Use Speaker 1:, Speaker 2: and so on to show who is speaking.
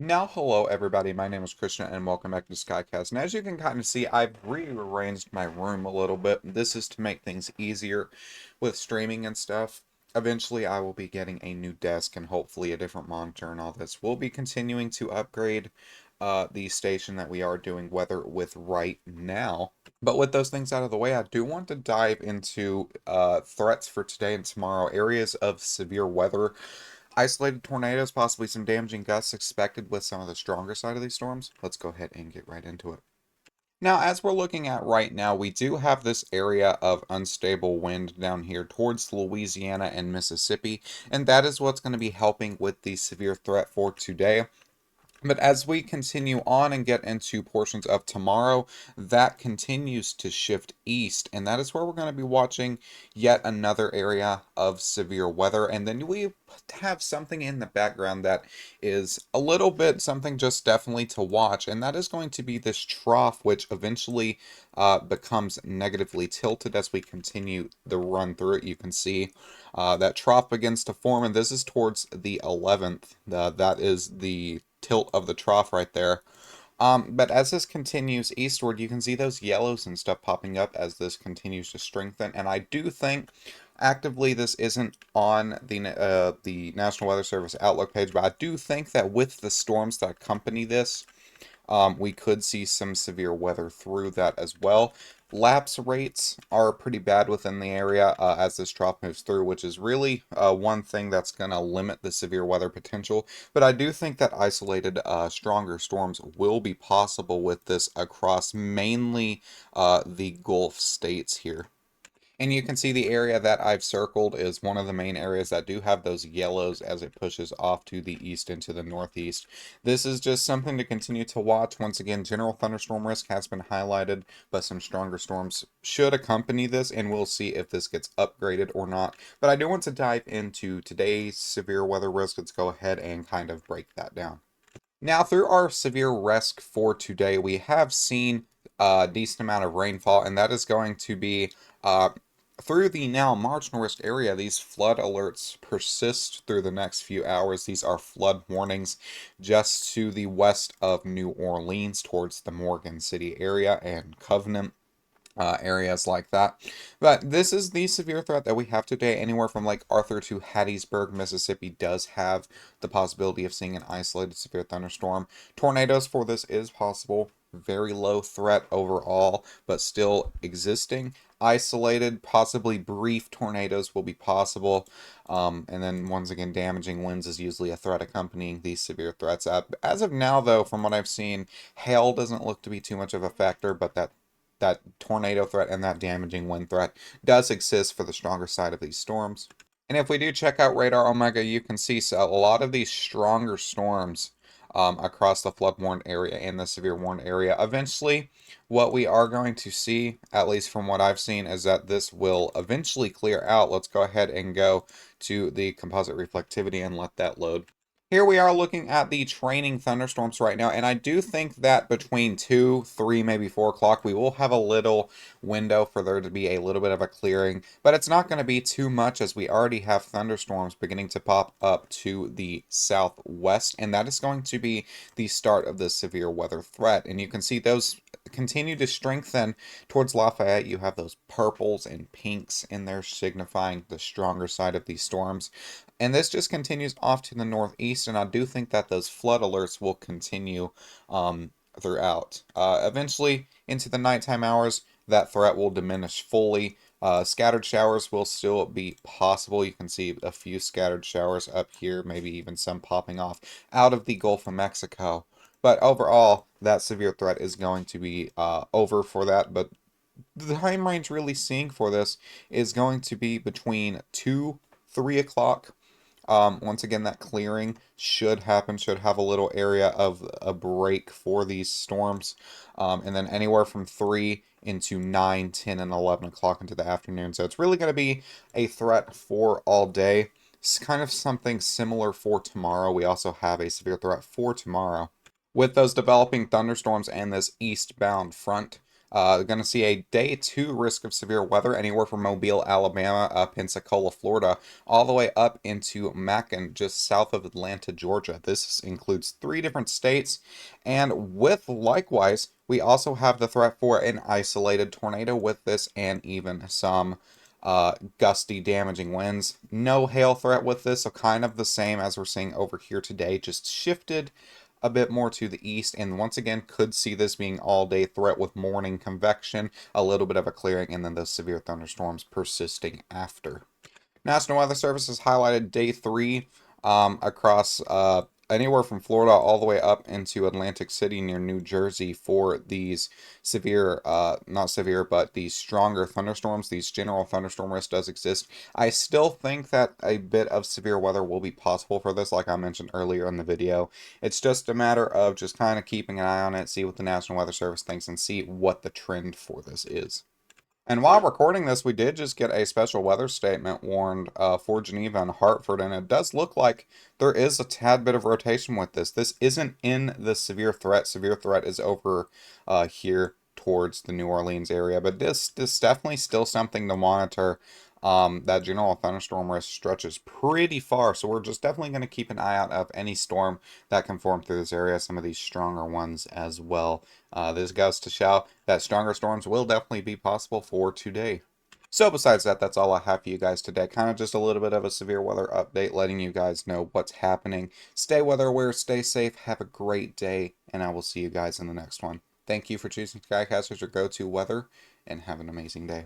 Speaker 1: Now, hello everybody, my name is Christian and welcome back to Skycast. And as you can kind of see, I've rearranged my room a little bit. This is to make things easier with streaming and stuff. Eventually, I will be getting a new desk and hopefully a different monitor and all this. We'll be continuing to upgrade the station that we are doing weather with right now. But with those things out of the way, I do want to dive into threats for today and tomorrow, areas of severe weather. Isolated tornadoes, possibly some damaging gusts expected with some of the stronger side of these storms. Let's go ahead and get right into it. Now, as we're looking at right now, we do have this area of unstable wind down here towards Louisiana and Mississippi, and that is what's going to be helping with the severe threat for today. But as we continue on and get into portions of tomorrow, that continues to shift east, and that is where we're going to be watching yet another area of severe weather. And then we have something in the background that is a little bit something just definitely to watch, and that is going to be this trough, which eventually becomes negatively tilted as we continue the run through it. You can see that trough begins to form, and this is towards the 11th. That is the tilt of the trough right there. But as this continues eastward, you can see those yellows and stuff popping up as this continues to strengthen. And I do think actively this isn't on the National Weather Service Outlook page, but I do think that with the storms that accompany this, we could see some severe weather through that as well. Lapse rates are pretty bad within the area as this trough moves through, which is really one thing that's going to limit the severe weather potential. But I do think that isolated stronger storms will be possible with this across mainly the Gulf states here. And you can see the area that I've circled is one of the main areas that do have those yellows as it pushes off to the east into the northeast. This is just something to continue to watch. Once again, general thunderstorm risk has been highlighted, but some stronger storms should accompany this, and we'll see if this gets upgraded or not. But I do want to dive into today's severe weather risk. Let's go ahead and kind of break that down. Now, through our severe risk for today, we have seen a decent amount of rainfall, and that is going to be through the now marginal risk area. These flood alerts persist through the next few hours. These are flood warnings just to the west of New Orleans towards the Morgan City area and Covenant areas like that. But this is the severe threat that we have today. Anywhere from Lake Arthur to Hattiesburg, Mississippi does have the possibility of seeing an isolated severe thunderstorm. Tornadoes for this is possible. Very low threat overall, but still existing. Isolated, possibly brief tornadoes will be possible. And then once again, damaging winds is usually a threat accompanying these severe threats. As of now, though, from what I've seen, hail doesn't look to be too much of a factor, but that tornado threat and that damaging wind threat does exist for the stronger side of these storms. And if we do check out Radar Omega, you can see a lot of these stronger storms across the flood warned area and the severe warned area. Eventually, what we are going to see, at least from what I've seen, is that this will eventually clear out. Let's go ahead and go to the composite reflectivity and let that load. Here we are looking at the training thunderstorms right now, and I do think that between 2, 3, maybe 4 o'clock, we will have a little window for there to be a little bit of a clearing, but it's not going to be too much as we already have thunderstorms beginning to pop up to the southwest, and that is going to be the start of the severe weather threat. And you can see those continue to strengthen towards Lafayette. You have those purples and pinks in there signifying the stronger side of these storms. And this just continues off to the northeast, and I do think that those flood alerts will continue throughout. Eventually, into the nighttime hours, that threat will diminish fully. Scattered showers will still be possible. You can see a few scattered showers up here, maybe even some popping off out of the Gulf of Mexico. But overall, that severe threat is going to be over for that. But the time range really seeing for this is going to be between 2, 3 o'clock. Once again, that clearing should happen, should have a little area of a break for these storms. And then anywhere from 3 into 9, 10, and 11 o'clock into the afternoon. So it's really going to be a threat for all day. It's kind of something similar for tomorrow. We also have a severe threat for tomorrow. With those developing thunderstorms and this eastbound front, Going to see a day 2 risk of severe weather anywhere from Mobile, Alabama, Pensacola, Florida, all the way up into Macon, just south of Atlanta, Georgia. This includes 3 different states, and with likewise, we also have the threat for an isolated tornado with this, and even some gusty, damaging winds. No hail threat with this, so kind of the same as we're seeing over here today, just shifted a bit more to the east, and once again could see this being all day threat with morning convection, a little bit of a clearing, and then those severe thunderstorms persisting after. National Weather Service has highlighted day 3 across anywhere from Florida all the way up into Atlantic City near New Jersey for these severe, not severe, but these stronger thunderstorms. These general thunderstorm risk does exist. I still think that a bit of severe weather will be possible for this, like I mentioned earlier in the video. It's just a matter of just kind of keeping an eye on it, see what the National Weather Service thinks, and see what the trend for this is. And while recording this, we did just get a special weather statement warned for Geneva and Hartford, and it does look like there is a tad bit of rotation with this. This isn't in the severe threat. Severe threat is over here towards the New Orleans area, but this definitely still something to monitor. That general thunderstorm risk stretches pretty far, so we're just definitely going to keep an eye out of any storm that can form through this area, some of these stronger ones as well. This goes to show that stronger storms will definitely be possible for today. So besides that, that's all I have for you guys today. Kind of just a little bit of a severe weather update, letting you guys know what's happening. Stay weather aware, stay safe, have a great day, and I will see you guys in the next one. Thank you for choosing Skycast as your go-to weather, and have an amazing day.